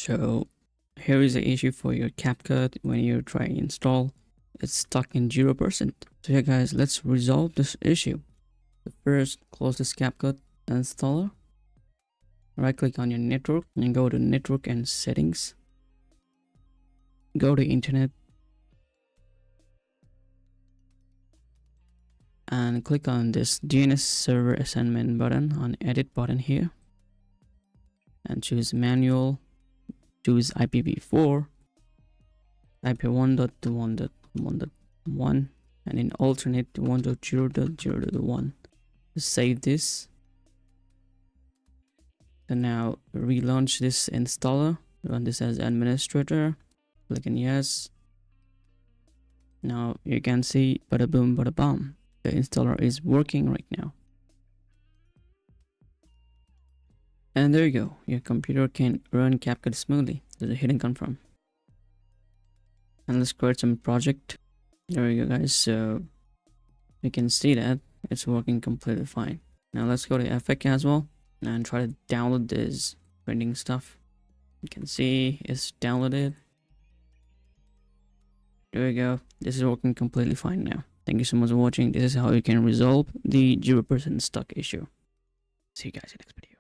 So here is the issue for your CapCut when you're trying to install. It's stuck in 0%. So yeah guys, let's resolve this issue. So first, close this CapCut installer. Right click on your network and go to network and settings. Go to internet and click on this DNS server assignment button on edit button here and choose manual. Choose IPv4, IP 1.1.1.1 and in alternate 1.0.0.1. Save this. So now relaunch this installer, run this as administrator, click on yes. Now you can see bada boom bada bam, the installer is working right now. And there you go, your computer can run CapCut smoothly. There's a hidden confirm. And let's create some project. There we go guys, so you can see that it's working completely fine. Now let's go to Effect as well and try to download this printing stuff. You can see it's downloaded. There we go, this is working completely fine now. Thank you so much for watching. This is how you can resolve the 0% stuck issue. See you guys in the next video.